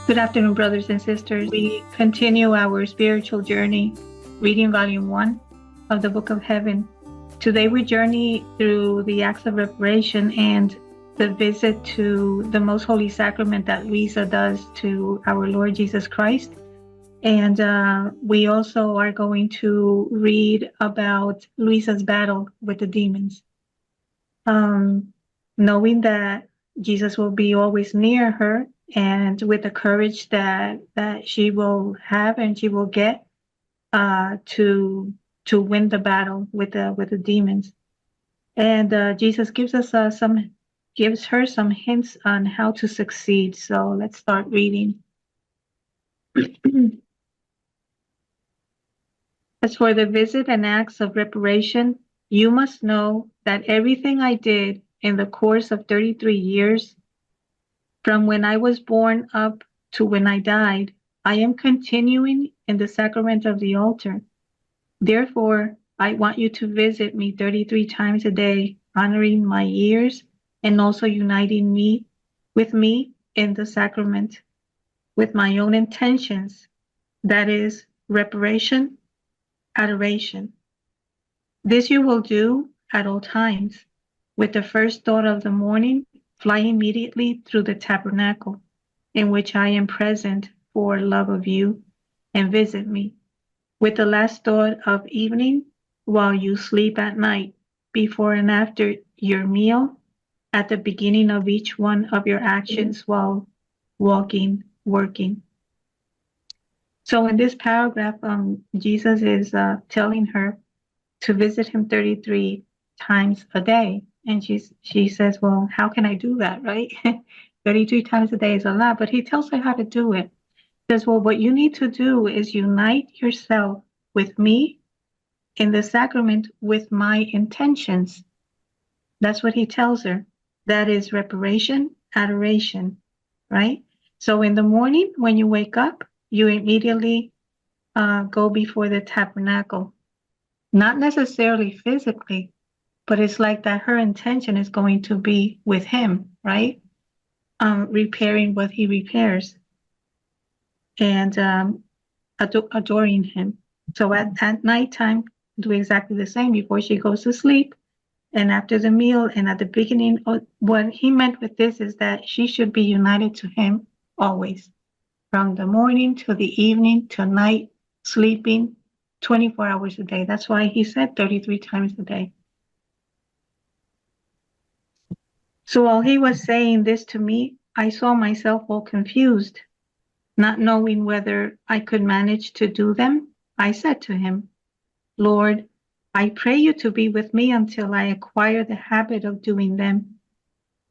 Good afternoon, brothers and sisters. We continue our spiritual journey, reading volume 1 of the Book of Heaven. Today we journey through the acts of reparation and the visit to the most holy sacrament that Luisa does to our Lord Jesus Christ. And we also are going to read about Luisa's battle with the demons. Knowing that Jesus will be always near her, and with the courage that she will have and she will get to win the battle with the demons. And Jesus gives us gives her some hints on how to succeed. So let's start reading. As for the visit and acts of reparation, you must know that everything I did in the course of 33 years, from when I was born up to when I died, I am continuing in the sacrament of the altar. Therefore, I want you to visit me 33 times a day, honoring my years and also uniting me with me in the sacrament with my own intentions, that is, reparation, adoration. This you will do at all times, with the first thought of the morning, fly immediately through the tabernacle, in which I am present for love of you, and visit me. With the last thought of evening, while you sleep at night, before and after your meal, at the beginning of each one of your actions while walking, working. So in this paragraph, Jesus is telling her to visit him 33 times a day. And she says, well, how can I do that, right? 33 times a day is a lot, but he tells her how to do it. He says, well, what you need to do is unite yourself with me in the sacrament with my intentions. That's what he tells her. That is reparation, adoration, right? So in the morning, when you wake up, you immediately go before the tabernacle. Not necessarily physically, but it's like that her intention is going to be with him, right? Repairing what he repairs and adoring him. So at nighttime, do exactly the same before she goes to sleep and after the meal and at the beginning. What he meant with this is that she should be united to him always, from the morning to the evening to night, sleeping 24 hours a day. That's why he said 33 times a day. So while he was saying this to me, I saw myself all confused, not knowing whether I could manage to do them. I said to him, Lord, I pray you to be with me until I acquire the habit of doing them.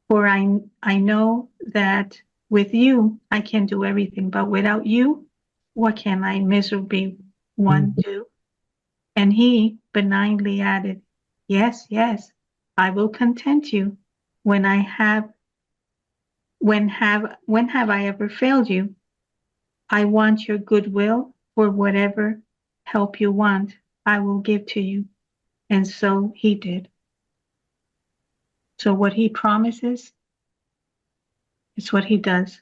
For I know that with you I can do everything, but without you, what can I, miserable one, do? And he benignly added, yes, yes, I will content you. When have I ever failed you? I want your goodwill, for whatever help you want, I will give to you. And so he did. So what he promises is what he does.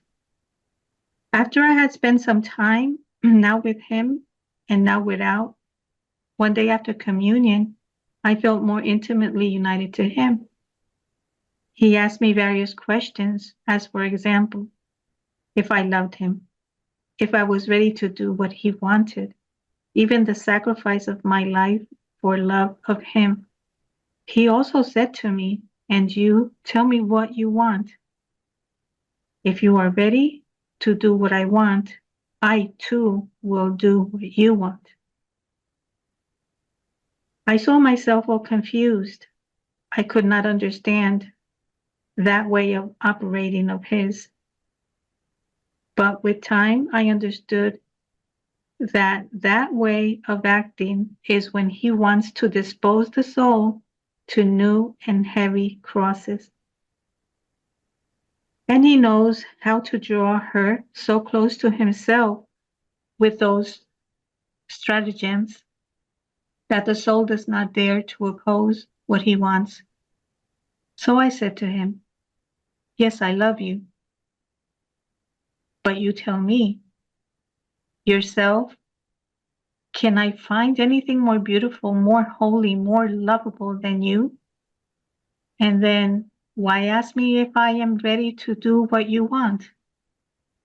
After I had spent some time, now with him and now without, one day after communion, I felt more intimately united to him. He asked me various questions, as for example, if I loved him, if I was ready to do what he wanted, even the sacrifice of my life for love of him. He also said to me, and you, tell me what you want. If you are ready to do what I want, I too will do what you want. I saw myself all confused. I could not understand that way of operating of his. But with time, I understood that that way of acting is when he wants to dispose the soul to new and heavy crosses. And he knows how to draw her so close to himself with those stratagems that the soul does not dare to oppose what he wants. So I said to him, yes, I love you. But you tell me yourself, can I find anything more beautiful, more holy, more lovable than you? And then why ask me if I am ready to do what you want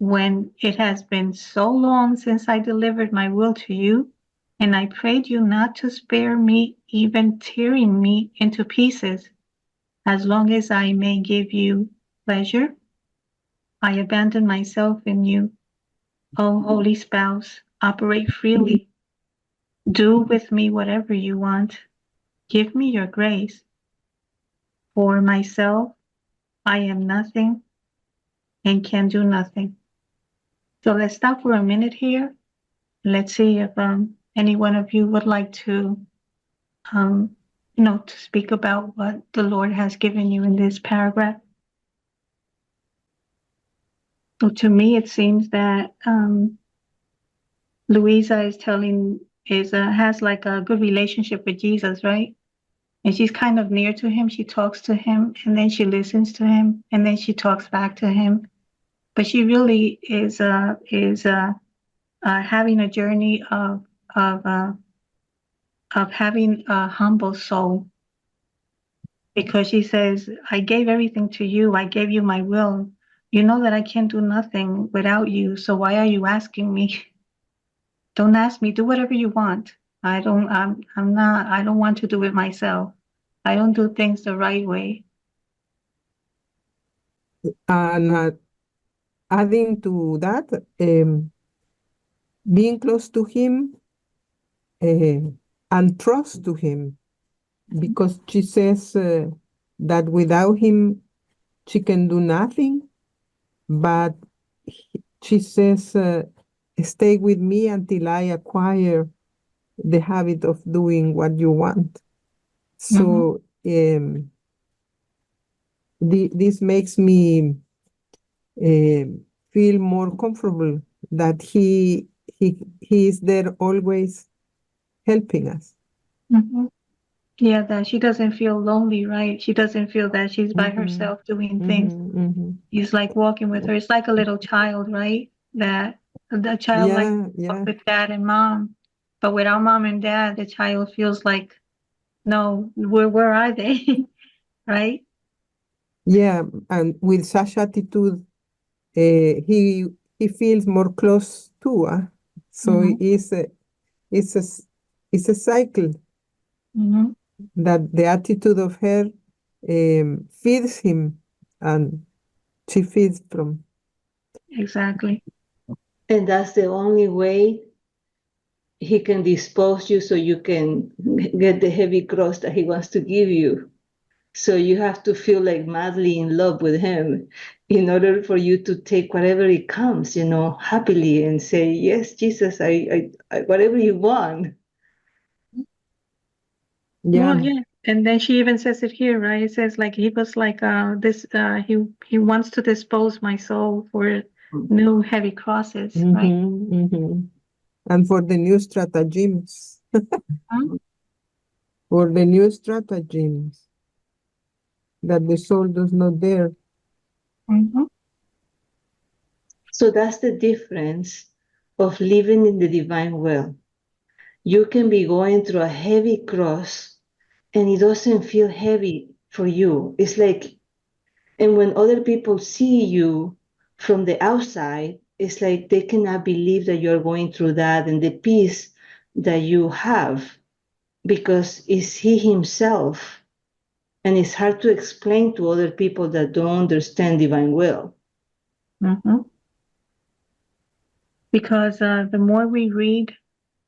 when it has been so long since I delivered my will to you, and I prayed you not to spare me, even tearing me into pieces, as long as I may give you pleasure? I abandon myself in you. O holy spouse, operate freely. Do with me whatever you want. Give me your grace. For myself, I am nothing and can do nothing. So let's stop for a minute here. Let's see if any one of you would like to, um, to speak about what the Lord has given you in this paragraph. So to me, it seems that Louisa has like a good relationship with Jesus, right? And she's kind of near to him. She talks to him, and then she listens to him, and then she talks back to him. But she really is having a journey of uh, of having a humble soul, because she says, I gave everything to you. I gave you my will. You know that I can't do nothing without you. So why are you asking me? Don't ask me. Do whatever you want. I don't want to do it myself. I don't do things the right way. And adding to that, being close to him and trust to him, because she says that without him she can do nothing, but she says, stay with me until I acquire the habit of doing what you want. So this makes me feel more comfortable that he is there always helping us. Mm-hmm. Yeah, that she doesn't feel lonely, right? She doesn't feel that she's by Mm-hmm. herself doing things. Mm-hmm. Mm-hmm. He's like walking with her. It's like a little child, right? That the child like walk Yeah. with dad and mom, but without mom and dad, the child feels like, no, where are they? Right? Yeah, and with such attitude, he feels more close to us. So Mm-hmm. it's a s- it's a cycle Mm-hmm. that the attitude of her feeds him, and she feeds from. Exactly. And that's the only way he can dispose you so you can get the heavy cross that he wants to give you. So you have to feel like madly in love with him in order for you to take whatever it comes, happily and say, yes, Jesus, I whatever you want. Yeah. Well, yeah. And then she even says it here, right? It says like he was like this he wants to dispose my soul for new heavy crosses, right? Mm-hmm, mm-hmm. And for the new stratagems, Mhm. for the new stratagems that the soul does not dare. Mhm. So that's the difference of living in the divine will. You can be going through a heavy cross and it doesn't feel heavy for you. It's like, and when other people see you from the outside, it's like they cannot believe that you're going through that and the peace that you have, because it's he himself. And it's hard to explain to other people that don't understand divine will. Mhm. Because the more we read,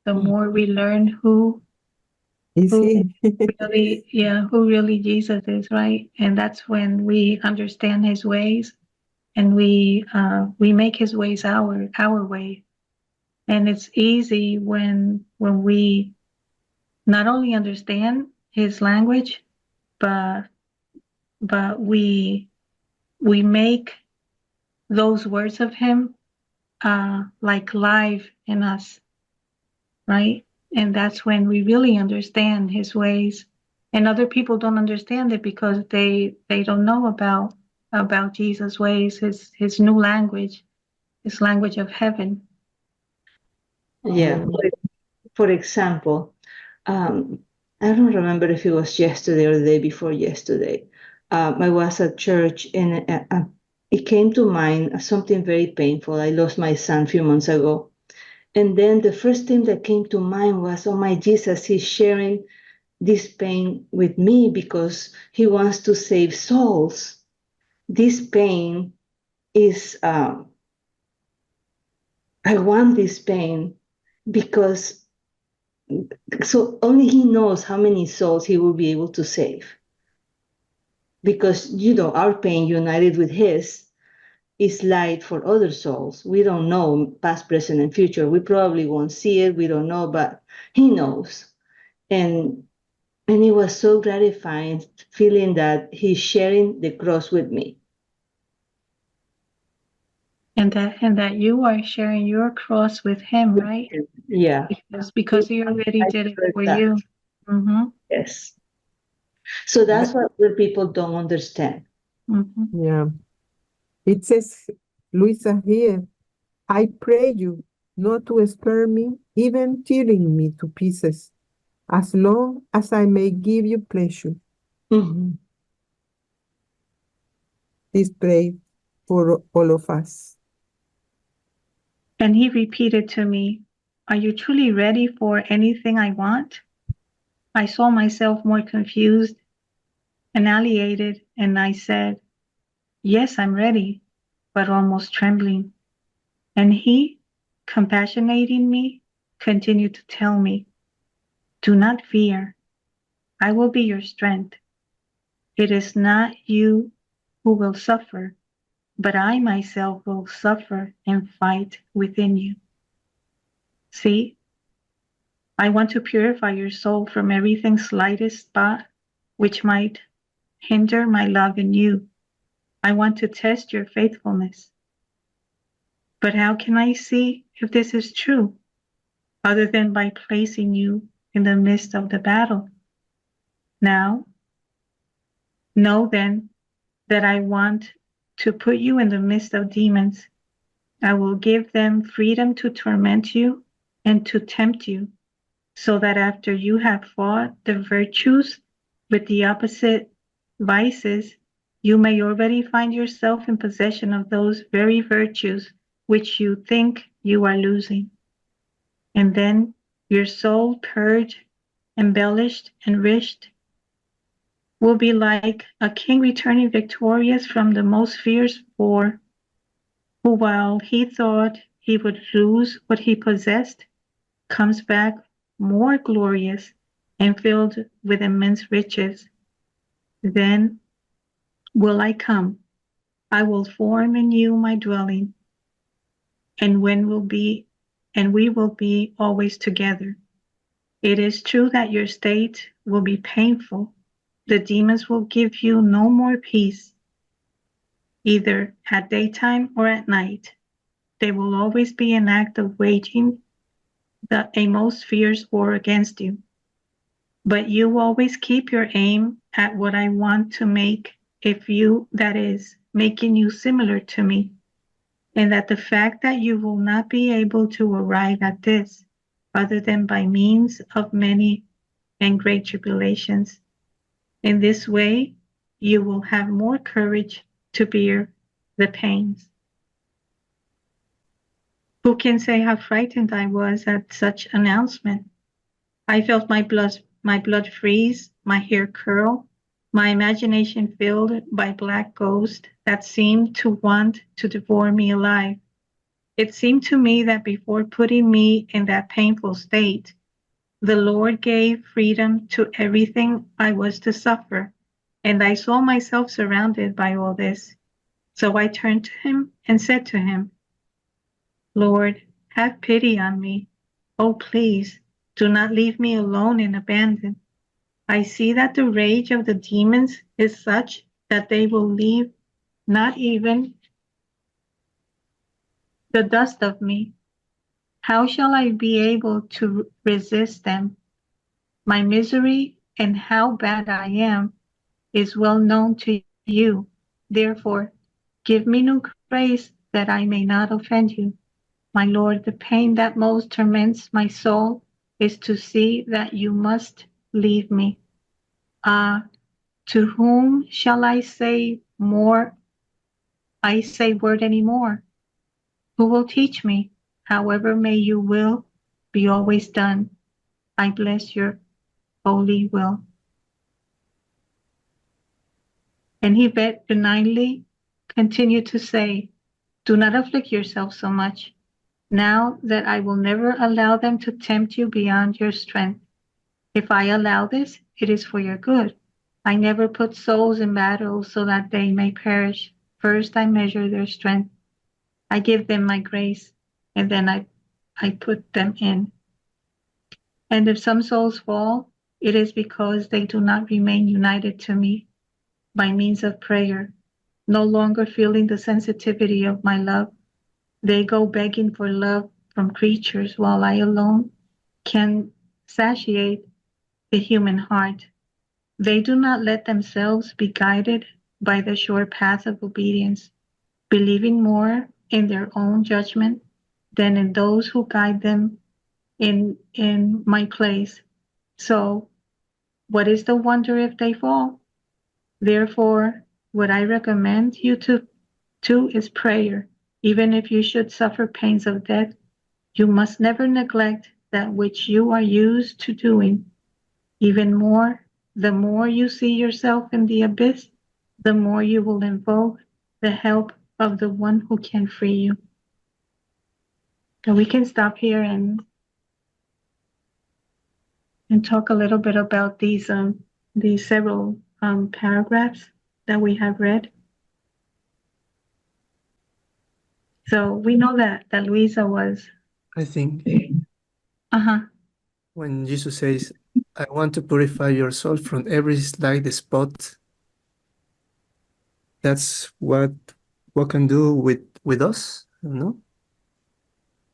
the more we learn Is who he? who really Jesus is, right? And that's when we understand his ways, and we make his ways our way. And it's easy when we not only understand his language, but we make those words of him like live in us, right? And that's when we really understand his ways. And other people don't understand it because they don't know about Jesus' ways, his new language. His language of heaven. Yeah. For example, I don't remember if it was yesterday or the day before yesterday. I was at church and it came to mind something very painful. I lost my son a few months ago. And then the first thing that came to mind was, oh my Jesus, he's sharing this pain with me because he wants to save souls. This pain is, I want this pain because so only he knows how many souls he will be able to save. Because, our pain united with his is light for other souls. We don't know past, present, and future. We probably won't see it. We don't know, but he knows. And it was so gratifying feeling that he's sharing the cross with me. And that you are sharing your cross with him, right? Yeah. Because he already did it for you. Mm-hmm. Yes. So that's what people don't understand. Mm-hmm. Yeah. It says, Luisa here, I pray you not to spare me, even tearing me to pieces, as long as I may give you pleasure. Mm-hmm. Please pray for all of us. And he repeated to me, are you truly ready for anything I want? I saw myself more confused and alienated, and I said, yes, I'm ready, but almost trembling. And he, compassionating me, continued to tell me, do not fear. I will be your strength. It is not you who will suffer, but I myself will suffer and fight within you. See, I want to purify your soul from everything slightest spot which might hinder my love in you. I want to test your faithfulness. But how can I see if this is true, other than by placing you in the midst of the battle? Now, know then that I want to put you in the midst of demons. I will give them freedom to torment you and to tempt you, so that after you have fought the virtues with the opposite vices, you may already find yourself in possession of those very virtues which you think you are losing. And then your soul, purged, embellished, enriched, will be like a king returning victorious from the most fierce war, who, while he thought he would lose what he possessed, comes back more glorious and filled with immense riches. Then will I come, I will form in you my dwelling, and we will be always together. It is true that your state will be painful. The demons will give you no more peace, either at daytime or at night. They will always be an act of waging a most fierce war against you. But you always keep your aim at what I want to make, that is, making you similar to me, and that the fact that you will not be able to arrive at this other than by means of many and great tribulations. In this way, you will have more courage to bear the pains. Who can say how frightened I was at such announcement? I felt my blood freeze, my hair curl, my imagination filled by black ghosts that seemed to want to devour me alive. It seemed to me that before putting me in that painful state, the Lord gave freedom to everything I was to suffer, and I saw myself surrounded by all this. So I turned to him and said to him, Lord, have pity on me. Oh, please, do not leave me alone and abandoned. I see that the rage of the demons is such that they will leave not even the dust of me. How shall I be able to resist them? My misery and how bad I am is well known to you. Therefore, give me new grace that I may not offend you. My Lord, the pain that most torments my soul is to see that you must leave me. Ah, to whom shall I say more? I say word any more. Who will teach me? However may your will be always done. I bless your holy will. And he benignly continued to say, do not afflict yourself so much, now that I will never allow them to tempt you beyond your strength. If I allow this, it is for your good. I never put souls in battle so that they may perish. First I measure their strength. I give them my grace, and then I put them in. And if some souls fall, it is because they do not remain united to me by means of prayer, no longer feeling the sensitivity of my love. They go begging for love from creatures while I alone can satiate the human heart. They do not let themselves be guided by the sure path of obedience, believing more in their own judgment than in those who guide them in my place. So what is the wonder if they fall? Therefore, what I recommend you to is prayer. Even if you should suffer pains of death, you must never neglect that which you are used to doing. Even more, the more you see yourself in the abyss, the more you will invoke the help of the one who can free you. And we can stop here and talk a little bit about these several paragraphs that we have read. So we know that Luisa was I think uh-huh. when Jesus says, I want to purify your soul from every slight spot, that's what can do with us, you know?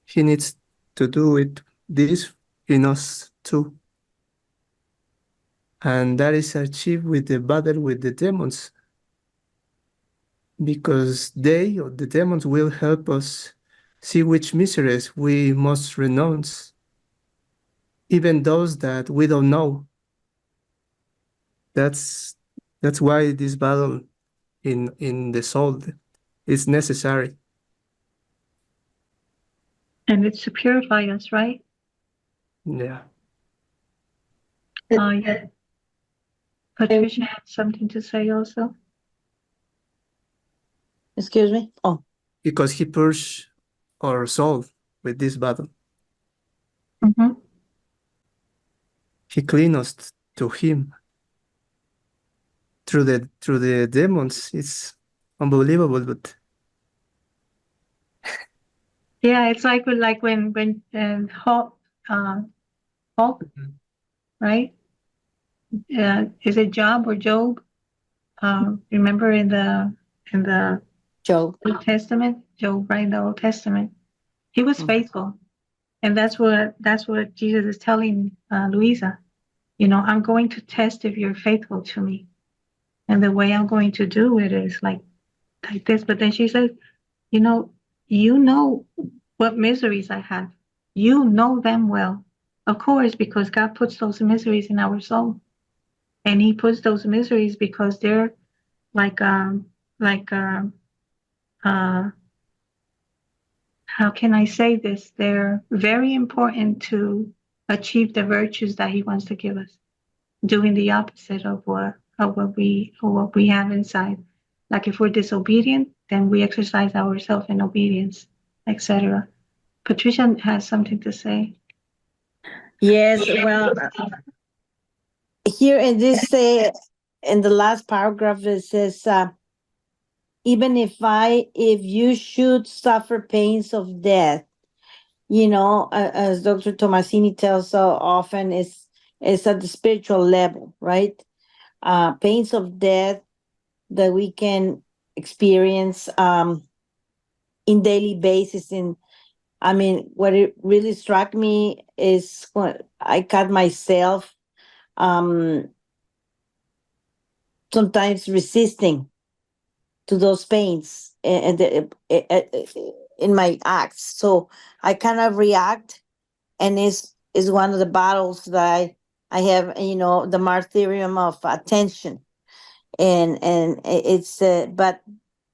He needs to do this in us too. And that is achieved with the battle with the demons. Because they, or the demons, will help us see which miseries we must renounce, even those that we don't know. That's why this battle in the soul is necessary. And it's to purify us, right? Yeah. Yeah. Patricia had something to say also. Excuse me? Oh, Because he purged our soul with this battle. Mm-hmm. He cleaned us to him. Through the demons, it's unbelievable, but Yeah, it's like when Hulk, Mhm. right? Is it Job or Job? Remember in the Joe. Old Testament, Job, right? In the Old Testament, he was Mhm. faithful, and that's what Jesus is telling Luisa. You know, I'm going to test if you're faithful to me, and the way I'm going to do it is like this. But then she says, you know what miseries I have. You know them well, of course, because God puts those miseries in our soul, and He puts those miseries because they're like how can I say this? They're very important to achieve the virtues that He wants to give us, doing the opposite of what we have inside. Like if we're disobedient, then we exercise ourselves in obedience, etc. Patricia has something to say. Yes, well, here in this, in the last paragraph, it says, even if you should suffer pains of death, as Dr. Tomasini tells so often, it's at the spiritual level, right? Pains of death that we can experience in daily basis. What it really struck me is when I caught myself sometimes resisting to those pains in my acts. So I kind of react, and is one of the battles that I have, the martyrium of attention, and it's but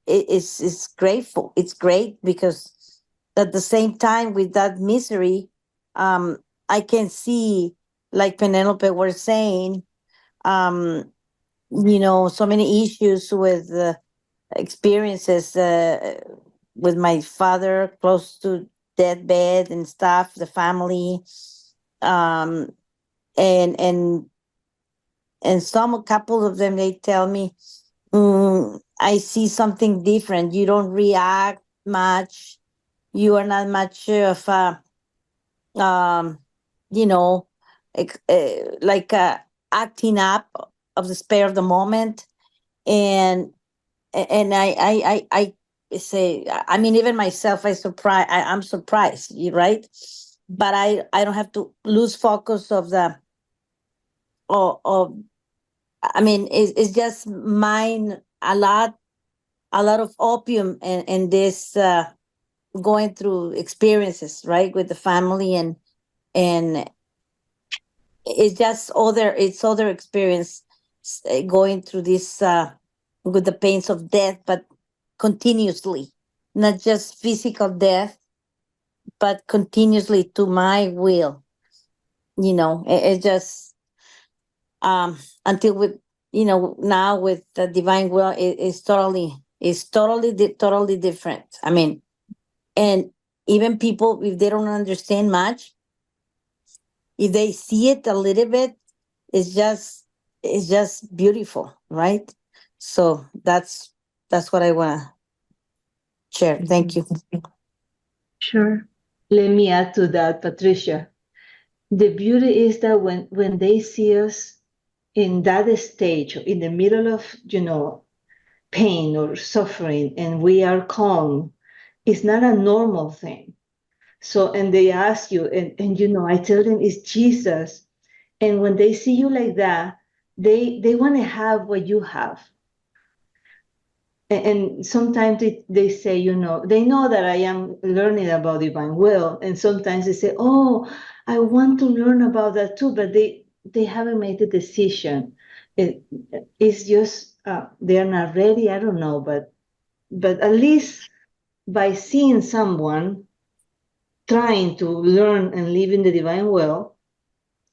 it's grateful. It's great because at the same time with that misery, I can see, like Penelope was saying, so many issues with experiences with my father close to deathbed and stuff, the family, um, and a couple of them, they tell me, I see something different. You don't react much. You are not much of a, you know, like acting up of the spare of the moment. And I say, I mean, even myself, I'm surprised, right? But I don't have to lose focus of I mean, it's just mine a lot of opium and this going through experiences, right, with the family, and it's other experience going through this with the pains of death, but continuously, not just physical death, but continuously to my will. It just until with now with the divine will, it's totally different. I mean, and even people, if they don't understand much, if they see it a little bit, it's just beautiful, right? So that's what I want to share. Thank you. Sure. Let me add to that, Patricia. The beauty is that when they see us in that stage, in the middle of, pain or suffering, and we are calm, it's not a normal thing. So, and they ask you, and I tell them it's Jesus. And when they see you like that, they want to have what you have. And sometimes they say, they know that I am learning about divine will. And sometimes they say, oh, I want to learn about that too, but they haven't made the decision. It's just, they're not ready. I don't know, but at least by seeing someone trying to learn and live in the divine will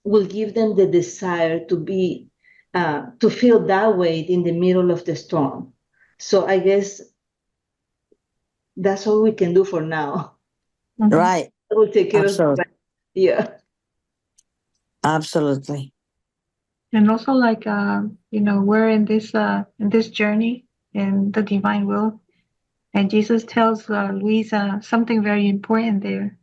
will give them the desire to be, to feel that way in the middle of the storm. So I guess that's all we can do for now. Mhm. Right. We'll take care of Absolutely. the rest. Yeah. Absolutely. And also, like, we're in this journey in the divine will, and Jesus tells Luisa something very important there,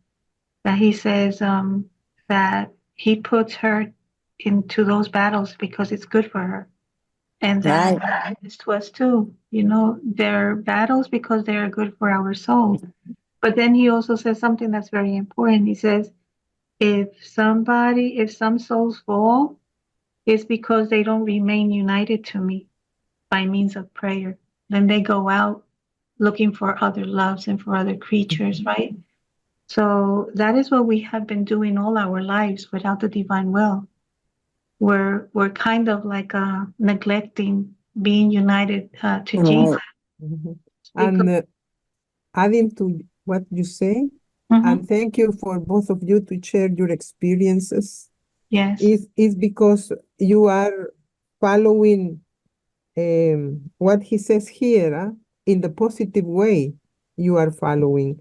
that he says that he puts her into those battles because it's good for her, and that it's to us too. They're battles because they are good for our soul. But then he also says something that's very important. He says, if some souls fall, it's because they don't remain united to me by means of prayer. Then they go out looking for other loves and for other creatures, right? So that is what we have been doing all our lives without the divine will. We're kind of like neglecting being united to Right. Jesus. Mhm. Because- And adding to what you say, Mhm. and thank you for both of you to share your experiences. Yes. Is because you are following what he says here in the positive way. You are following.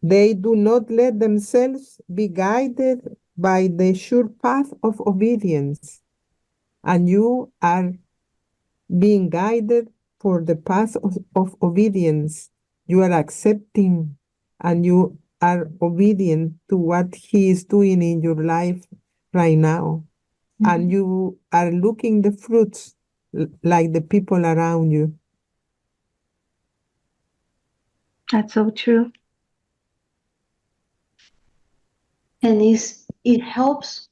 They do not let themselves be guided by the sure path of obedience, and you are being guided for the path of obedience. You are accepting and you are obedient to what he is doing in your life right now. And you are looking the fruits like the people around you. That's so true. And it helps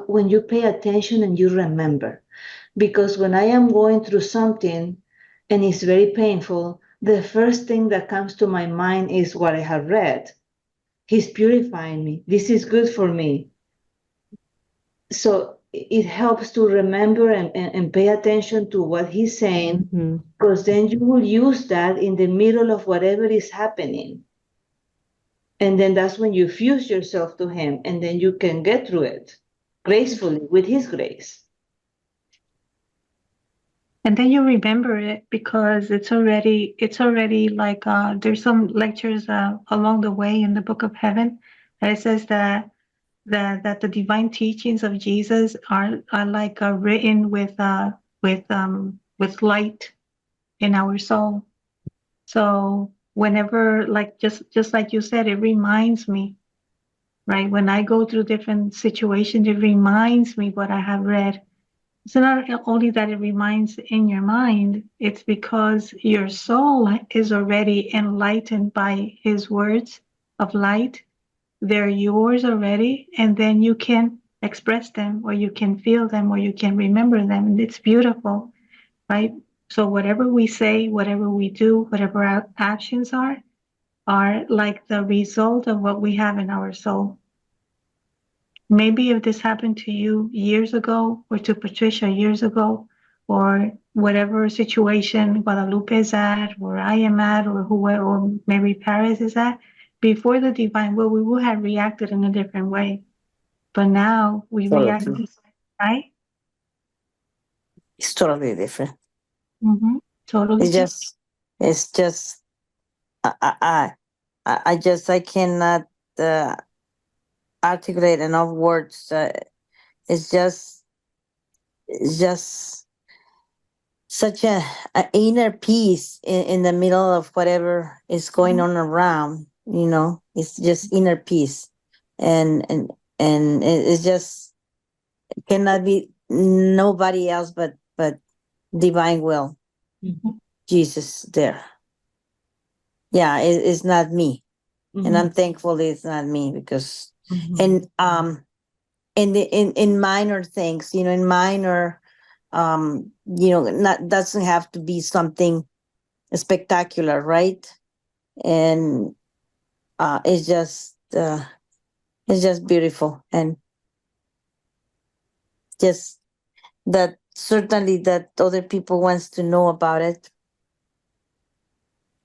when you pay attention and you remember. Because when I am going through something, and it's very painful, the first thing that comes to my mind is what I have read. He's purifying me. This is good for me. So it helps to remember and pay attention to what he's saying, Mhm. because then you will use that in the middle of whatever is happening. And then that's when you fuse yourself to him, and then you can get through it gracefully with his grace. And then you remember it because it's already like there's some lectures along the way in the Book of Heaven that it says that the divine teachings of Jesus are like written with light in our soul. So whenever, like just like you said, it reminds me, right? When I go through different situations, it reminds me what I have read. It's not only that it reminds in your mind, it's because your soul is already enlightened by his words of light. They're yours already, and then you can express them, or you can feel them, or you can remember them. And it's beautiful, right? So whatever we say, whatever we do, whatever our actions are like the result of what we have in our soul. Maybe if this happened to you years ago, or to Patricia years ago, or whatever situation Guadalupe is at, where I am at, or whoever, or maybe Paris is at, before the divine will, we would have reacted in a different way. But now we react, Totally. right? It's totally different. Totally. It's just, I cannot articulate enough words. It's just such a inner peace in the middle of whatever is going on around. It's just inner peace, and it's just cannot be nobody else but divine will. Mhm. Jesus there. Yeah, it's not me. And I'm thankful it's not me, because Mhm. and in minor things, in minor not doesn't have to be something spectacular, right? And it's just beautiful, and just that certainly that other people wants to know about it.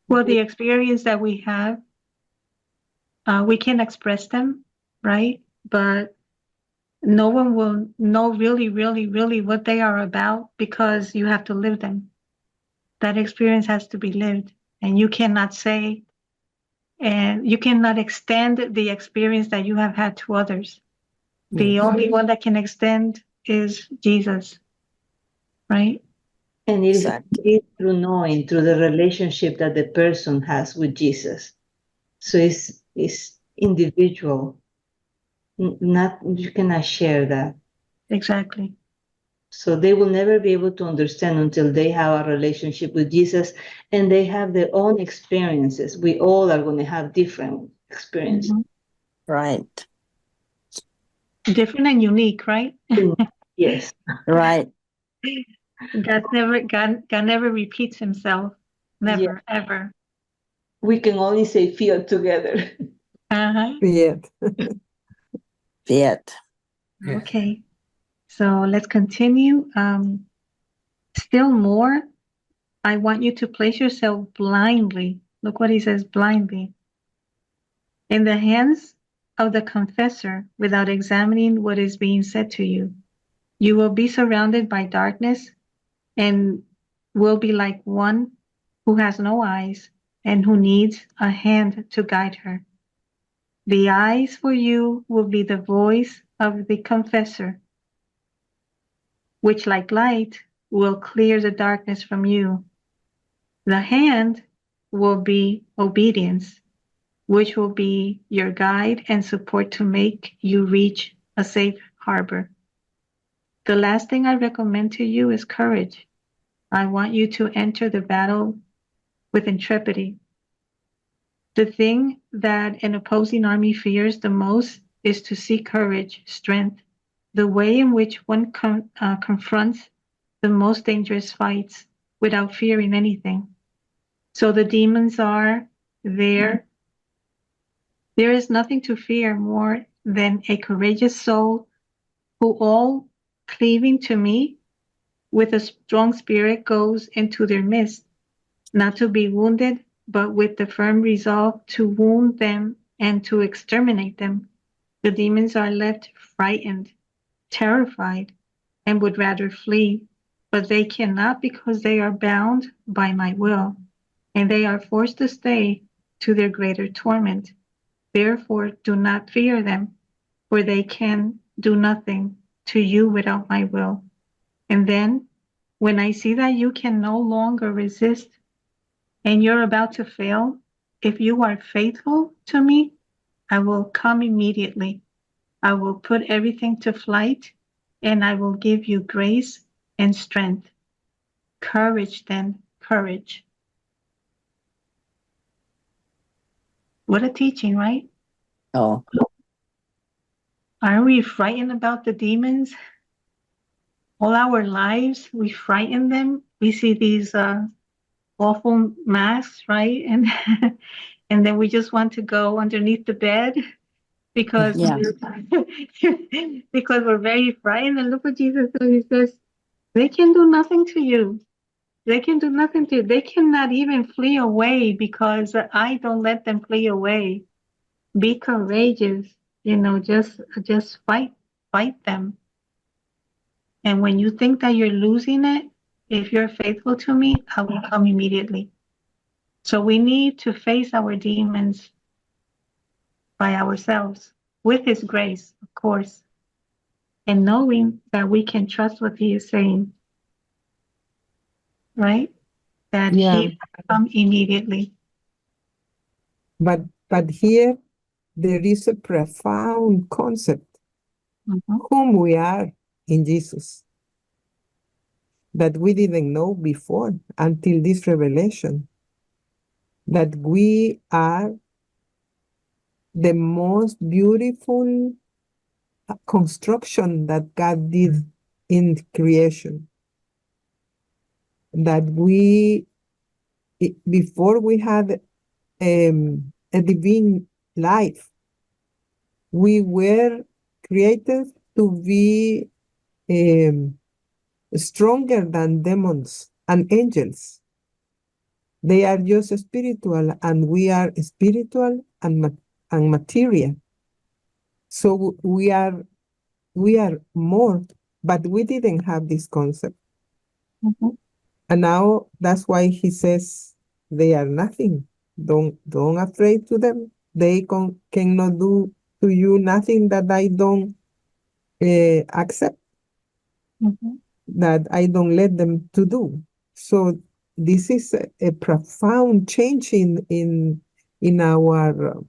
Well, the experience that we have, we can express them, right? But no one will know really, really, really what they are about, because you have to live them. That experience has to be lived, and you cannot say, and you cannot extend the experience that you have had to others. The Yes. only one that can extend is Jesus, right? And it is Exactly. through knowing, through the relationship that the person has with Jesus. So it's individual. Not, you cannot share that. Exactly. So they will never be able to understand until they have a relationship with Jesus and they have their own experiences. We all are going to have different experiences. Mhm. Right. Different and unique, right? Yes. Right. God never repeats himself. Never, ever. We can only say feel together. Uh-huh. Yet. Yet. Yes. Okay. So let's continue. Still more, I want you to place yourself blindly. Look what he says, blindly, in the hands of the confessor without examining what is being said to you. You will be surrounded by darkness and will be like one who has no eyes and who needs a hand to guide her. The eyes for you will be the voice of the confessor, which, like light, will clear the darkness from you. The hand will be obedience, which will be your guide and support to make you reach a safe harbor. The last thing I recommend to you is courage. I want you to enter the battle with intrepidity. The thing that an opposing army fears the most is to see courage, strength, the way in which one confronts the most dangerous fights. without fearing anything. So the demons are there. There is nothing to fear more than a courageous soul who, all cleaving to me with a strong spirit, goes into their midst, not to be wounded, but with the firm resolve to wound them and to exterminate them. The demons are left frightened, terrified, and would rather flee, but they cannot because they are bound by my will, and they are forced to stay to their greater torment. Therefore, do not fear them, for they can do nothing to you without my will. And then, when I see that you can no longer resist and you're about to fail, if you are faithful to me, I will come immediately. I will put everything to flight, and I will give you grace and strength. Courage, then, courage. What a teaching, right? Oh, Aren't we frightened about the demons? All our lives, we frighten them. We see these awful masks, right? And and then we just want to go underneath the bed because Yeah. because we're very frightened. And look what Jesus says. He says, they can do nothing to you. They can do nothing to you. They cannot even flee away because I don't let them flee away. Be courageous, just fight them. And when you think that you're losing it, if you're faithful to me, I will come immediately. So we need to face our demons by ourselves with his grace, of course, and knowing that we can trust what he is saying, right? That Yeah. he will come immediately. But here there is a profound concept Mhm. whom we are in Jesus that we didn't know before until this revelation, that we are the most beautiful construction that God did in creation. That before we had a divine life, we were created to be stronger than demons and angels. They are just spiritual, and we are spiritual and material. So we are more, but we didn't have this concept. Mhm. And now that's why he says they are nothing. Don't afraid to them. They cannot do to you nothing that I don't accept, Mhm. that I don't let them to do. So this is a profound change in our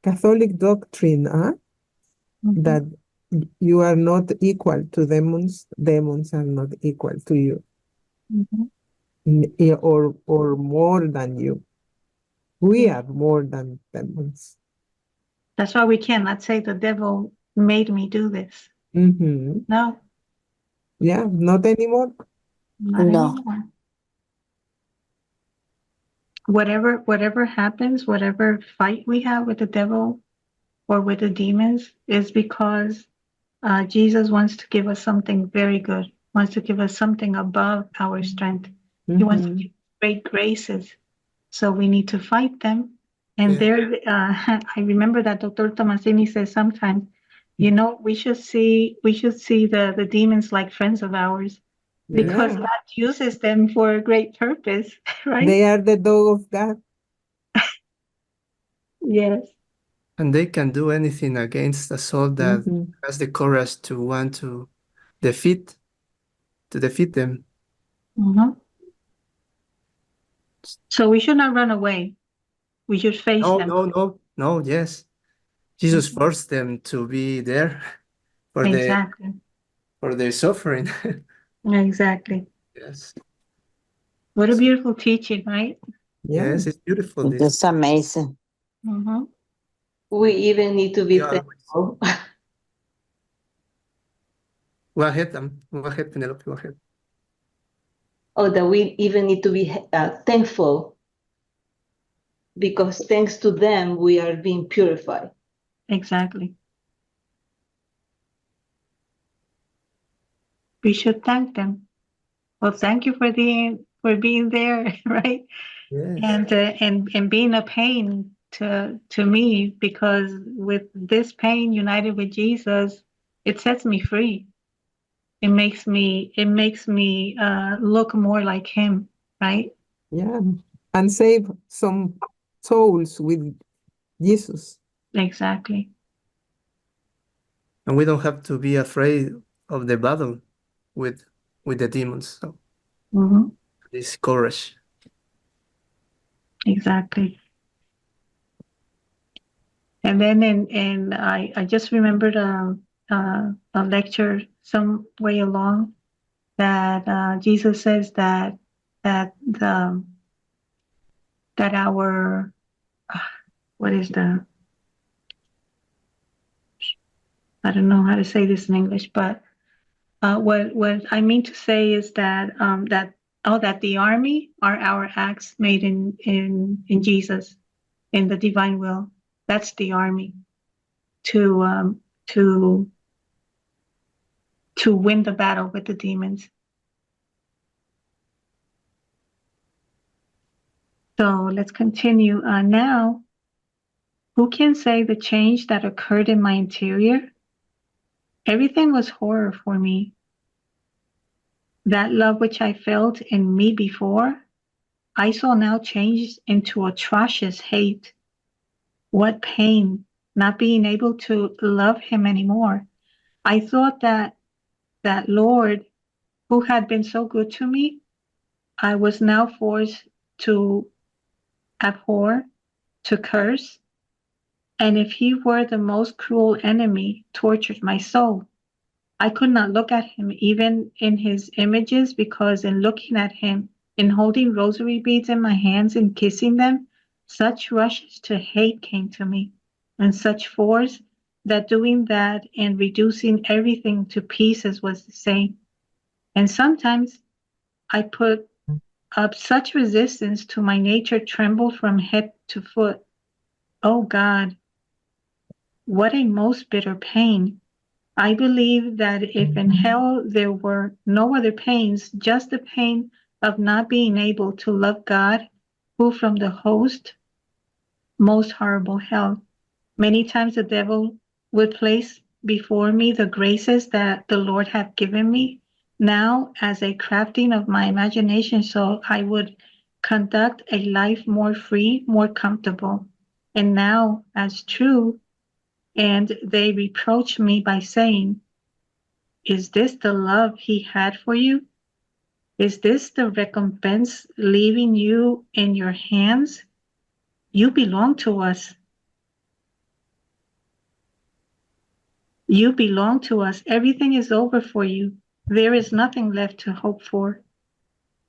Catholic doctrine, Mhm. that you are not equal to demons. Demons are not equal to you, Mhm. or more than you. We Yeah. are more than demons. That's why we cannot say the devil made me do this. Mm-hmm. No, Yeah, not anymore. not No. anymore. Whatever happens, whatever fight we have with the devil or with the demons is because Jesus wants to give us something very good, wants to give us something above our strength. He wants to Mm-hmm. give us great graces. So we need to fight them. And Yeah. I remember that Dr. Tomasini says sometimes, we should see the demons like friends of ours because Yeah, God uses them for a great purpose, right? they are the dog of God. Yes. And they can do anything against a soul that Mm-hmm. has the courage to want to defeat them. Mhm. So we should not run away. We should face No, them. no, yes. Jesus Mhm. forced them to be there for Exactly. their suffering. Exactly. Yes. What a beautiful teaching, right? Yeah. Yes, it's beautiful. This. It's amazing. Mm-hmm. We even need to be Yeah. thankful. Go ahead, Penelope, go ahead. or that we even need to be thankful, because thanks to them, we are being purified. Exactly. We should thank them. Well, thank you for being there, right? Yes. And being a pain to me, because with this pain united with Jesus, it sets me free. It makes me look more like him, right? Yeah. And save some souls with Jesus. Exactly. And we don't have to be afraid of the battle with the demons. So Hmm. this courage. Exactly. And then I just remembered a lecture some way along that Jesus says that the that our what is the I don't know how to say this in English, but what I mean to say is that that the army are our acts made in Jesus, in the divine will. That's the army to to win the battle with the demons. So let's continue. Now, who can say the change that occurred in my interior? Everything was horror for me. That love which I felt in me before, I saw now changed into atrocious hate. What pain, not being able to love him anymore. I thought that Lord, who had been so good to me, I was now forced to abhor, to curse, and if he were the most cruel enemy, tortured my soul. I could not look at him even in his images, because in looking at him, in holding rosary beads in my hands and kissing them, such rushes to hate came to me, and such force that doing that and reducing everything to pieces was the same. And sometimes I put up such resistance to my nature trembled from head to foot. Oh God, what a most bitter pain! I believe that if in hell there were no other pains, just the pain of not being able to love God, who from the host, most horrible hell. Many times the devil would place before me the graces that the Lord had given me, now as a crafting of my imagination, so I would conduct a life more free, more comfortable, and now as true. And they reproach me by saying, is this the love he had for you? Is this the recompense leaving you in your hands? You belong to us. You belong to us. Everything is over for you. There is nothing left to hope for.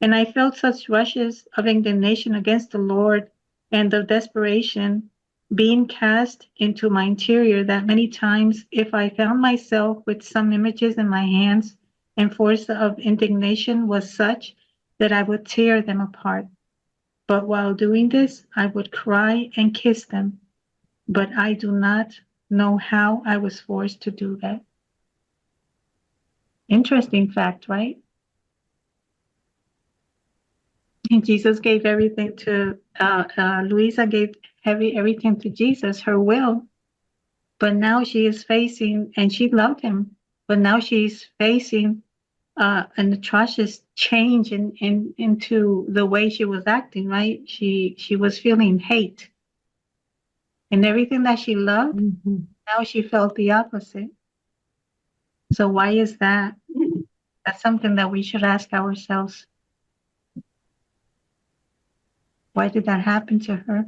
And I felt such rushes of indignation against the Lord and of desperation being cast into my interior that many times, if I found myself with some images in my hands, and force of indignation was such that I would tear them apart. But while doing this, I would cry and kiss them. But I do not know how I was forced to do that. Interesting fact, right? And Jesus gave everything to, Luisa gave everything to Jesus, her will. But now she is facing, and she loved him, but now she's facing an atrocious change into the way she was acting, right? She was feeling hate. And everything that she loved, now she felt the opposite. So why is that? That's something that we should ask ourselves. Why did that happen to her?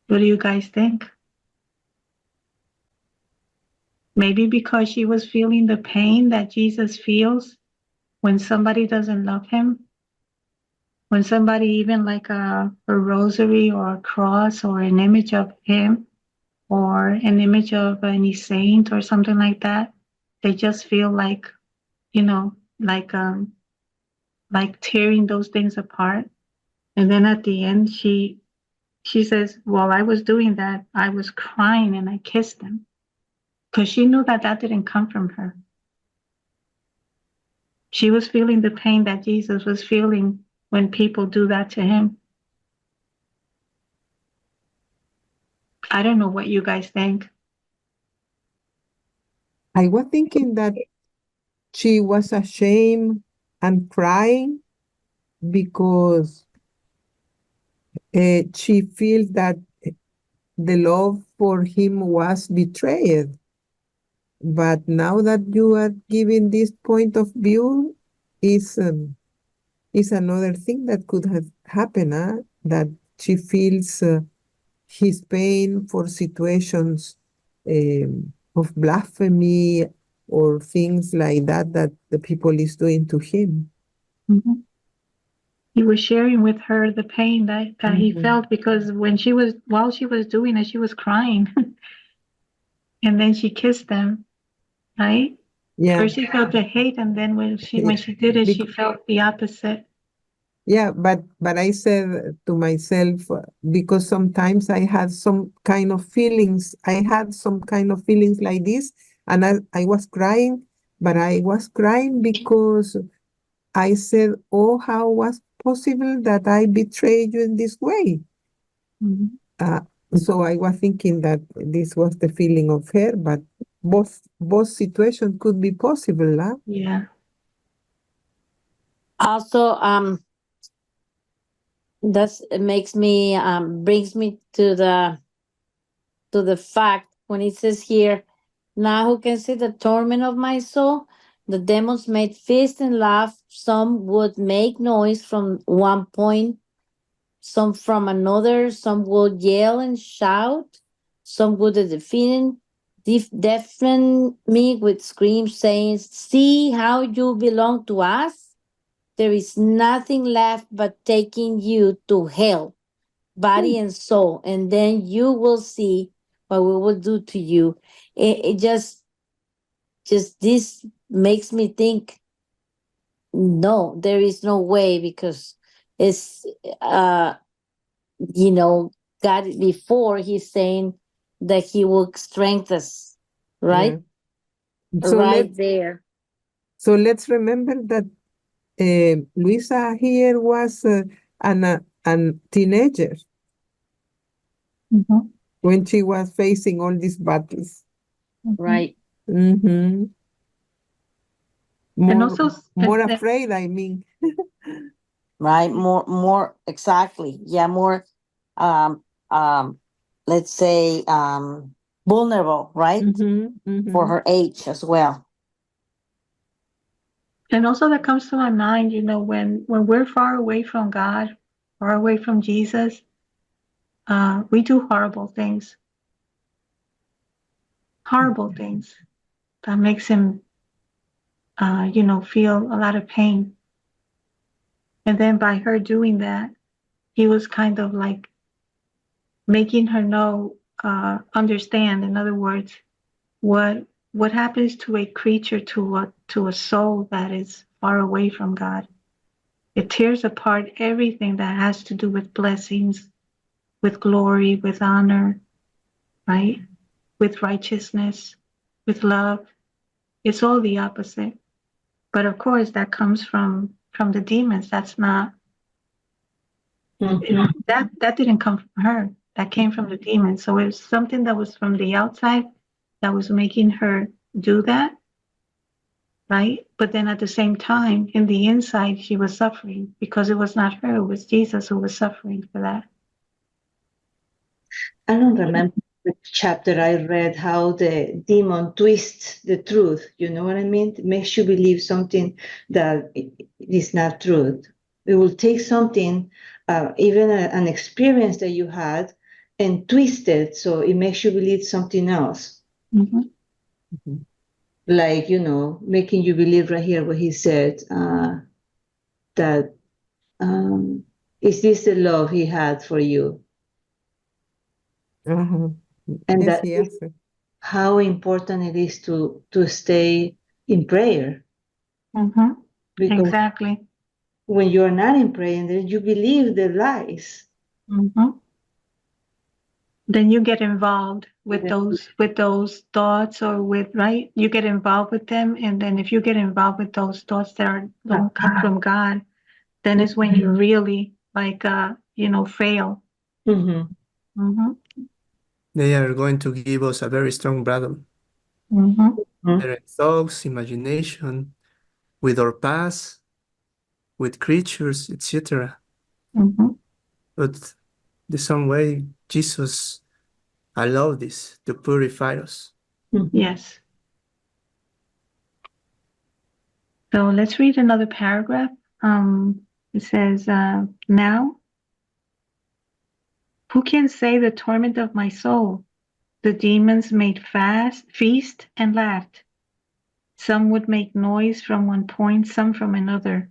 What do you guys think? Maybe because she was feeling the pain that Jesus feels when somebody doesn't love him. When somebody, even like a rosary or a cross or an image of him or an image of any saint or something like that, they just feel like, like tearing those things apart. And then at the end, she says, while I was doing that, I was crying and I kissed him because she knew that that didn't come from her. She was feeling the pain that Jesus was feeling when people do that to him. I don't know what you guys think. I was thinking that she was ashamed and crying because she feels that the love for him was betrayed. But now that you are giving this point of view, is another thing that could have happened, that she feels his pain for situations of blasphemy or things like that that the people is doing to him. Mm-hmm. He was sharing with her the pain that he felt because while she was doing it, she was crying. And then she kissed them, right? Yeah. First she felt the hate, and then when she did it, she felt the opposite. Yeah, but I said to myself, because sometimes I had some kind of feelings. I had some kind of feelings like this, and I was crying, but I was crying because I said, oh, how was possible that I betrayed you in this way? So I was thinking that this was the feeling of her, but both situations could be possible, huh? Yeah. Also, brings me to the fact when it says here, now who can see the torment of my soul? The demons made feast and laugh. Some would make noise from one point, some from another. Some would yell and shout. Some would deafen me with screams, saying, "See how you belong to us. There is nothing left but taking you to hell, body and soul, and then you will see what we will do to you." It just this makes me think, no, there is no way, because it's God before he's saying that he will strengthen us, right? Yeah. Right there. So let's remember that Luisa here was an teenager when she was facing all these battles. Right. Mm-hmm. And also, more afraid, I mean. Right. More exactly. Yeah. More, let's say, vulnerable, right? For her age as well. and also that comes to my mind, when we're far away from God, far away from Jesus, we do horrible things that makes him, feel a lot of pain. And then by her doing that, he was kind of like making her understand, in other words, what happens to a creature, to a soul that is far away from God. It tears apart everything that has to do with blessings, with glory, with honor, right? With righteousness, with love. It's all the opposite. But of course, that comes from the demons. That's not, that didn't come from her. That came from the demons. So it was something that was from the outside that was making her do that, right? But then at the same time, in the inside, she was suffering because it was not her, it was Jesus who was suffering for that. I don't remember which chapter I read how the demon twists the truth. You know what I mean? It makes you believe something that is not truth. It will take something, even an experience that you had, and twist it so it makes you believe something else. Like, making you believe right here what he said, that is this the love he had for you? And Yes, that yes. how important it is to stay in prayer. Because Exactly. when you're not in prayer, then you believe the lies. Mhm. Then you get involved with Yeah. those thoughts, or with, right? You get involved with them, and then if you get involved with those thoughts that don't come from God, then is when you really fail. Mhm. Mm-hmm. They are going to give us a very strong battle. Mm-hmm. Their thoughts, imagination, with our past, with creatures, etc. Mm-hmm. But the some way Jesus allowed this to purify us. Mhm. Yes. So let's read another paragraph. It says, now, who can say the torment of my soul? The demons made feast and laughed. Some would make noise from one point, some from another.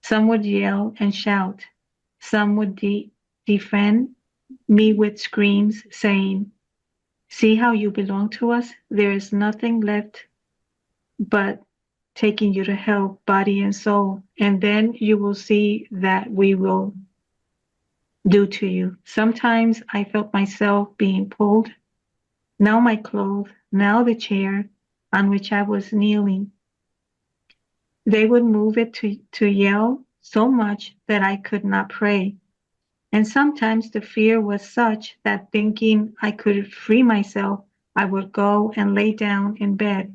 Some would yell and shout. Some would defend me with screams, saying, see how you belong to us? There is nothing left but taking you to hell, body and soul. And then you will see that we will do to you. Sometimes I felt myself being pulled. Now my clothes, now the chair on which I was kneeling. They would move it to yell so much that I could not pray. And sometimes the fear was such that thinking I could free myself, I would go and lay down in bed.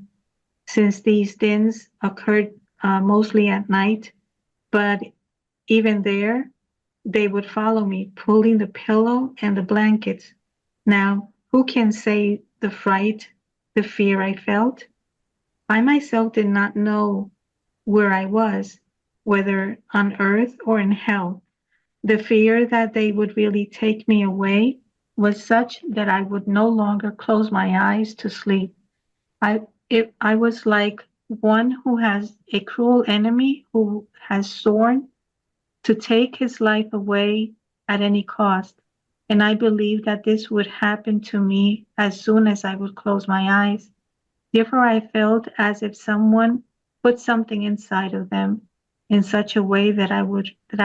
Since these dins occurred mostly at night, but even there, they would follow me, pulling the pillow and the blankets. Now, who can say the fright, the fear I felt? I myself did not know where I was, whether on earth or in hell. The fear that they would really take me away was such that I would no longer close my eyes to sleep. I was like one who has a cruel enemy who has sworn to take his life away at any cost. And I believed that this would happen to me as soon as I would close my eyes. Therefore, I felt as if someone put something inside of them in such a way that I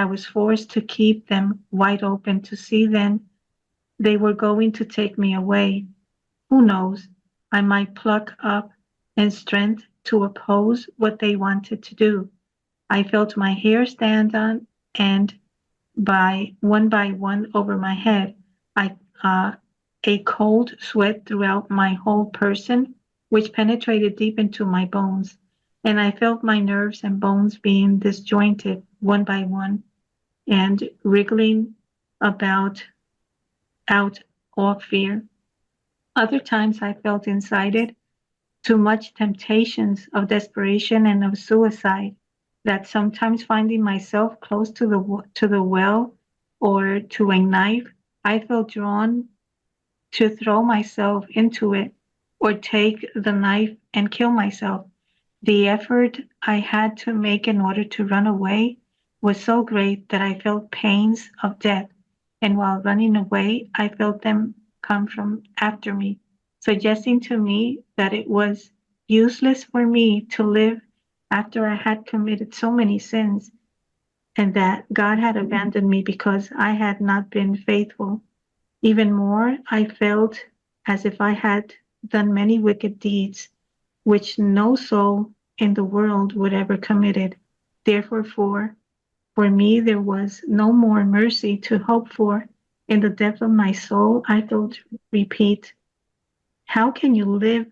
was forced to keep them wide open to see then they were going to take me away. Who knows? I might pluck up and strength to oppose what they wanted to do. I felt my hair stand on end by one over my head. I a cold sweat throughout my whole person, which penetrated deep into my bones, and I felt my nerves and bones being disjointed one by one and wriggling about out of fear. Other times I felt inside it too much temptations of desperation and of suicide, that sometimes finding myself close to the well or to a knife, I felt drawn to throw myself into it or take the knife and kill myself. The effort I had to make in order to run away was so great that I felt pains of death, and while running away, I felt them come from after me, suggesting to me that it was useless for me to live after I had committed so many sins, and that God had abandoned me because I had not been faithful. Even more, I felt as if I had done many wicked deeds, which no soul in the world would ever committed. Therefore, for me, there was no more mercy to hope for. In the depth of my soul, I felt repeat, how can you live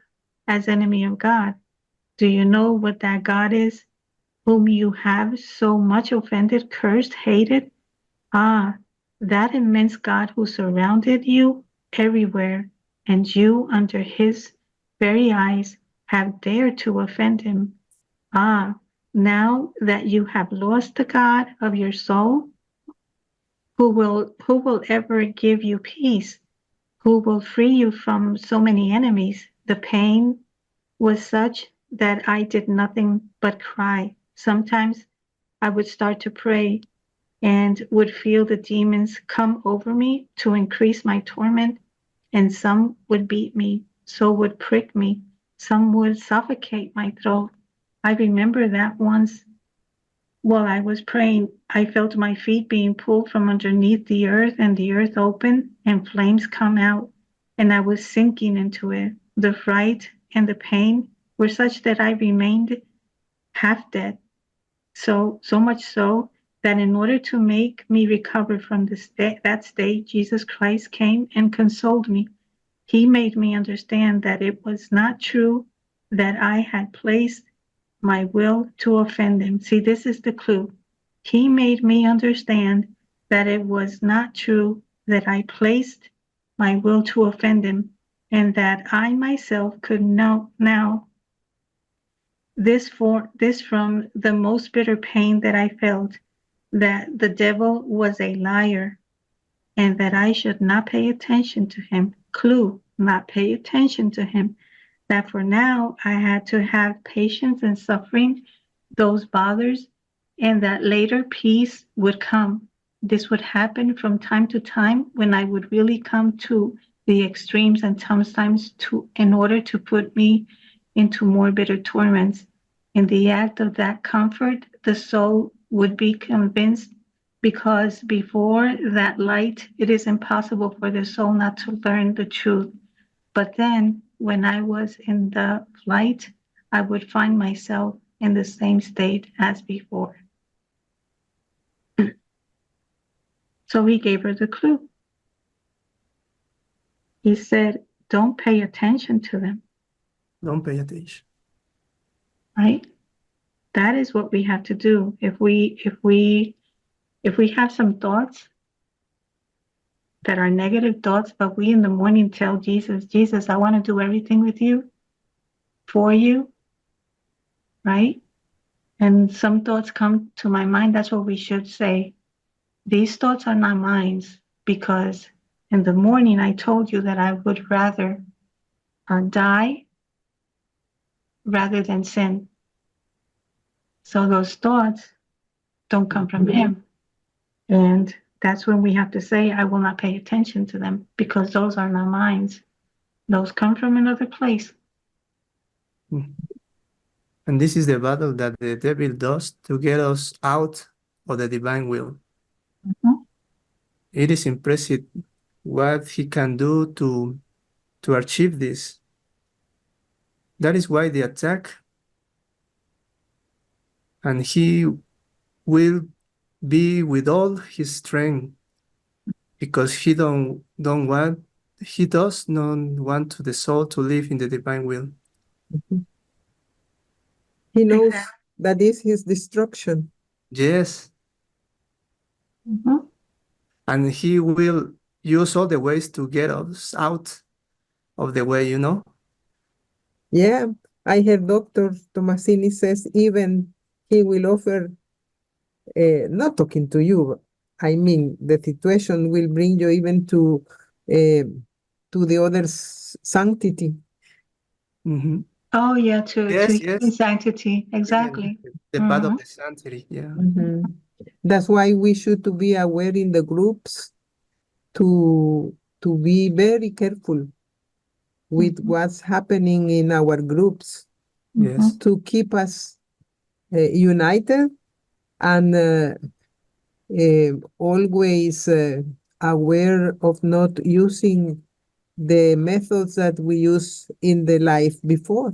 as enemy of God? Do you know what that God is, whom you have so much offended, cursed, hated? Ah, that immense God who surrounded you everywhere, and you, under his very eyes, have dared to offend him. Ah, now that you have lost the God of your soul, who will ever give you peace? Who will free you from so many enemies? The pain was such that I did nothing but cry. Sometimes I would start to pray and would feel the demons come over me to increase my torment, and some would beat me, so would prick me, some would suffocate my throat. I remember that once while I was praying, I felt my feet being pulled from underneath the earth, and the earth opened and flames come out, and I was sinking into it. The fright and the pain were such that I remained half dead. So much so that in order to make me recover from that state, Jesus Christ came and consoled me. He made me understand that it was not true that I had placed my will to offend him. See, this is the clue. He made me understand that it was not true that I placed my will to offend him, and that I myself could know now this from the most bitter pain that I felt, that the devil was a liar, and that I should not pay attention to him. Clue, not pay attention to him. That for now I had to have patience and suffering those bothers, and that later peace would come. This would happen from time to time when I would really come to the extremes, and sometimes in order to put me into more bitter torments. In the act of that comfort, the soul would be convinced, because before that light, it is impossible for the soul not to learn the truth. But then, when I was in the flight, I would find myself in the same state as before. So he gave her the clue. He said, don't pay attention to them. Don't pay attention. Right? That is what we have to do. If we have some thoughts that are negative thoughts, but we in the morning tell Jesus, Jesus, I want to do everything with you, for you, right? And some thoughts come to my mind, that's what we should say. These thoughts are not mine, because in the morning I told you that I would rather die rather than sin. So those thoughts don't come from him. And that's when we have to say, I will not pay attention to them, because those are not mine. Those come from another place. And this is the battle that the devil does to get us out of the divine will. Mhm. It is impressive what he can do to achieve this. That is why the attack, and he will be with all his strength, because he does not want to the soul to live in the divine will. He knows Exactly. that is his destruction. Yes. Mhm. And he will use all the ways to get us out of the way, you know? Yeah, I heard Dr. Tomasini says even he will offer, not talking to you, I mean, the situation will bring you even to the other's sanctity. Mm-hmm. Oh yeah, to Yes, human sanctity. Exactly. Even the path of Mhm. the sanctity, yeah. Mhm. That's why we should to be aware in the groups to be very careful with what's happening in our groups, Yes. to keep us united and always aware of not using the methods that we use in the life before.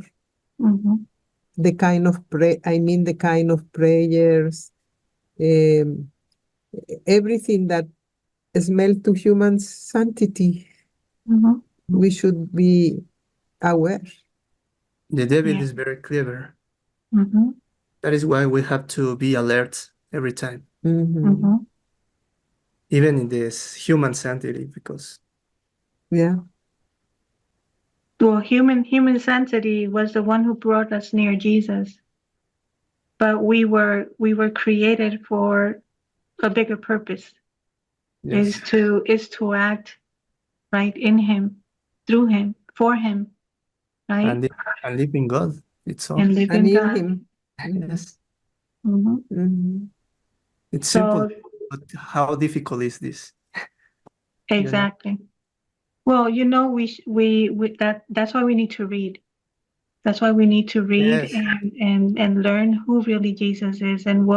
Mhm. The kind of the kind of prayers, everything that smells to human sanctity, Mhm. we should be aware. The devil Yeah. is very clever. Mhm. That is why we have to be alert every time, Mhm. Mhm. even in this human sanctity, because Yeah. Well, human sanctity was the one who brought us near Jesus. But we were created for a bigger purpose. yes, Is to act right in him, through him, for him, right? and live in God itself. And live And in in God. him. Yes, Mhm. Mhm. it's simple, So but how difficult is this? You know? exactly. Well, you know, we that's why we need to read. That's why we need to read Yes, and learn who really Jesus is, and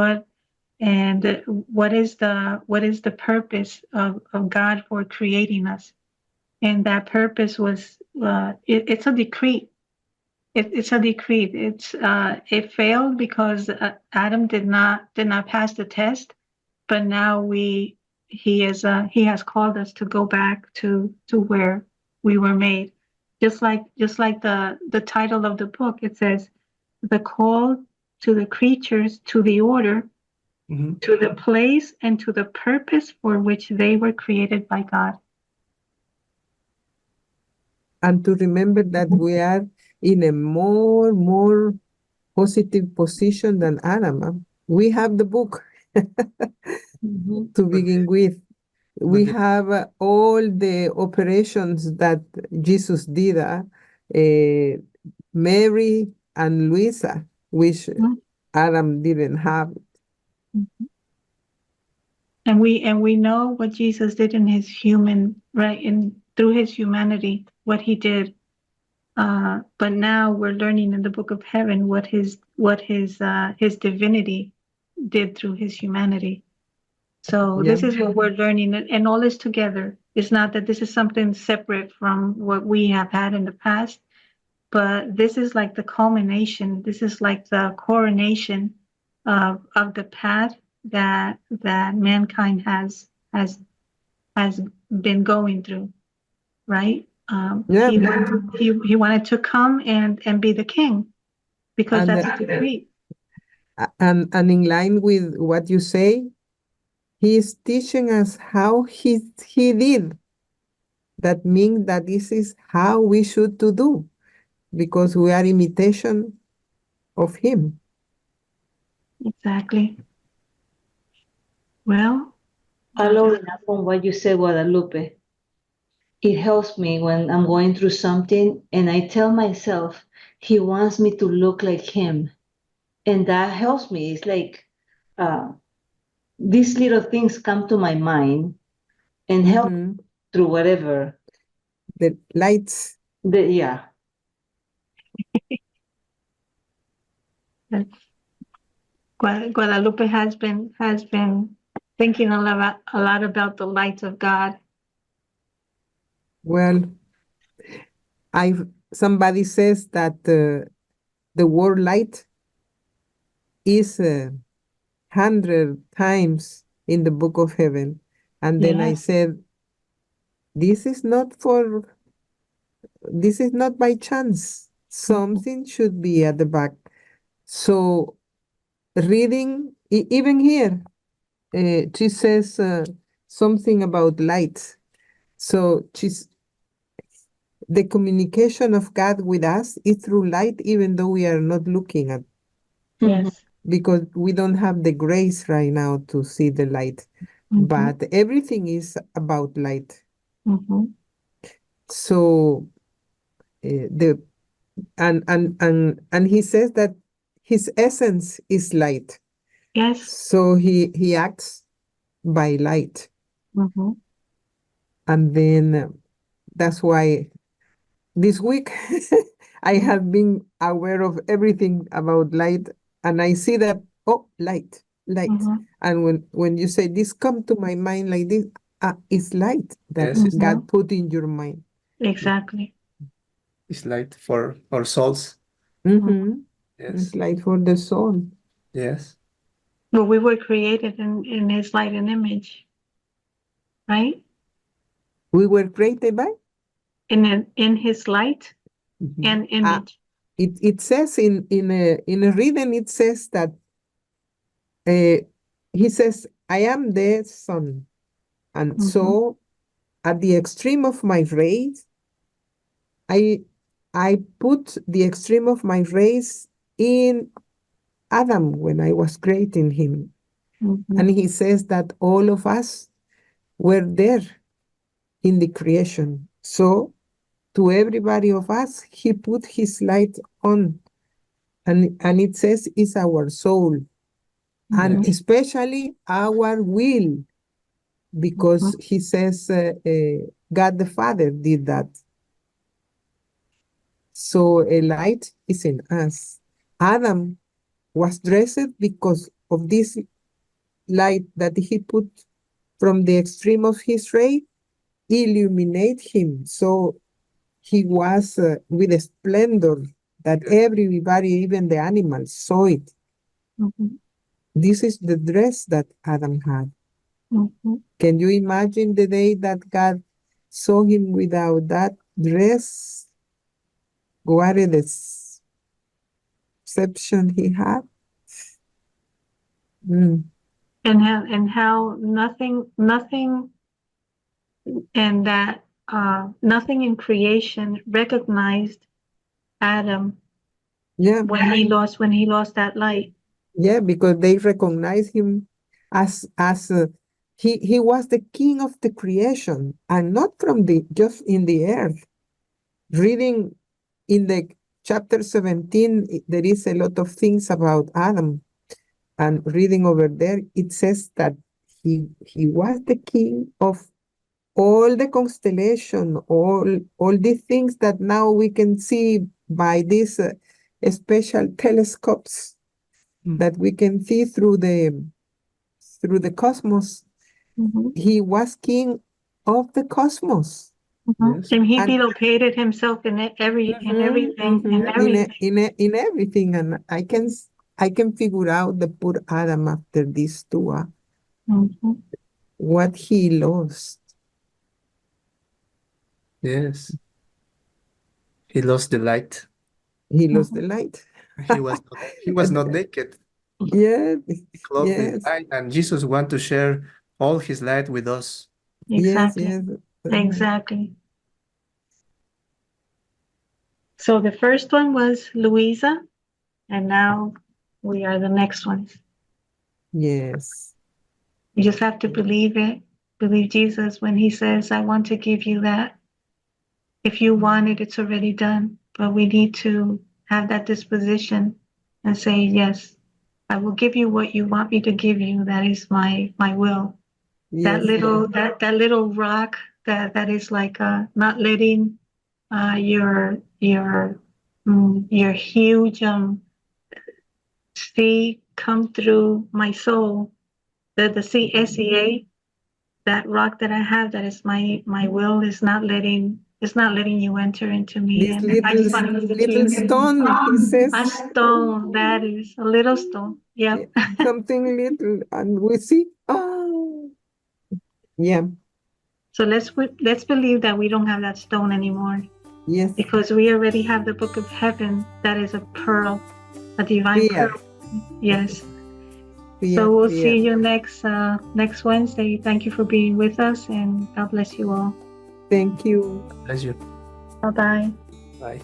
And what is the purpose of God for creating us? And that purpose was it's a decree. It's a decree. It failed because Adam did not pass the test, but now he has called us to go back to where we were made. Just like the title of the book, it says the call to the creatures to the order, Mhm. to the place, and to the purpose for which they were created by God. And to remember that we are in a more positive position than Adam. We have the book Mhm. to begin with. We the- have all the operations that Jesus did. Mary and Luisa, which Mhm. Adam didn't have. And we know what Jesus did in his human, right, in through his humanity, what he did. But now we're learning in the book of heaven what his divinity did through his humanity. So Yeah. this is what we're learning, and all is together. It's not that this is something separate from what we have had in the past, but this is like the culmination. This is like the coronation of the path that mankind has been going through, right? Yeah. He wanted to come and be the king because And, that's a decree. and in line with what you say, he is teaching us how he did. That means that this is how we should to do, because we are imitation of him. Exactly. Well, Following up on what you said, Guadalupe, it helps me when I'm going through something and I tell myself, he wants me to look like him. And that helps me. It's like these little things come to my mind and help Mhm. through whatever. The lights. Yeah. that's, Guadalupe has been thinking a lot about the light of God. Well, somebody says that the word light is 100 times in the book of heaven. And then I Yes. said, this is not by chance. Something should be at the back. So reading, even here, she says something about light. So the communication of God with us is through light, even though we are not looking at, Yes. because we don't have the grace right now to see the light. Mhm. But everything is about light. Mhm. So the and he says that his essence is light. Yes. So he acts by light. Mhm. And then that's why this week I have been aware of everything about light, and I see that, oh, light. Mhm. And when you say this, come to my mind like this, it's light that Yes, God put in your mind. Exactly. it's light for our souls. Mm-hmm. Yes, It's light for the soul. yes, Well, we were created in his light and image, right? We were created by. In his light Mhm. and image. It says in a reading, it says that he says, I am the sun. And Mhm. so at the extreme of my rays, I put the extreme of my rays in Adam when I was creating him. Mhm. And he says that all of us were there in the creation. So to everybody of us, he put his light on. And it says it's our soul. And Mhm. especially our will, because Mhm. he says God the Father did that. So a light is in us. Adam was dressed because of this light that he put from the extreme of his ray illuminate him. So he was with a splendor that everybody, even the animals, saw it. Mhm. This is the dress that Adam had. Mhm. Can you imagine the day that God saw him without that dress? What a deception he had. Mm. And how nothing and that nothing in creation recognized Adam Yeah, when he lost that light. yeah, because they recognize him as he was the king of the creation and not from the just in the earth. Reading in the chapter 17, there is a lot of things about Adam. And reading over there, it says that he was the king of all the constellation, all the things that now we can see by these special telescopes that we can see through the cosmos. Mhm. He was king of the cosmos. Mhm. Yes. And he And- located himself in everything, in everything, and I can figure out the poor Adam after this too. Mhm. What he lost. Yes. He lost the light. He lost the light. He was not naked. Yes, He clothed in yes, light, and Jesus want to share all his light with us. Exactly. yes. Exactly. So the first one was Louisa, and now we are the next ones. Yes. You just have to believe it. Believe Jesus when he says, I want to give you that. If you want it, it's already done. But we need to have that disposition and say, yes, I will give you what you want me to give you. That is my will. That Yes. little rock that is like not letting your huge sea come through my soul. The SEA, that rock that I have, that is my will, is not letting you enter into me. This And I just want to give it to little you. stone, he says. A stone, that is a little stone. Yep. Something little, and we see. Oh, yeah. So let's believe that we don't have that stone anymore, Yes. because we already have the book of heaven that is a pearl, a divine Clear. pearl. Yes. Clear, So we'll clear. see you next Wednesday. Thank you for being with us, and God bless you all. Thank you. Bless you. Bye-bye. Bye.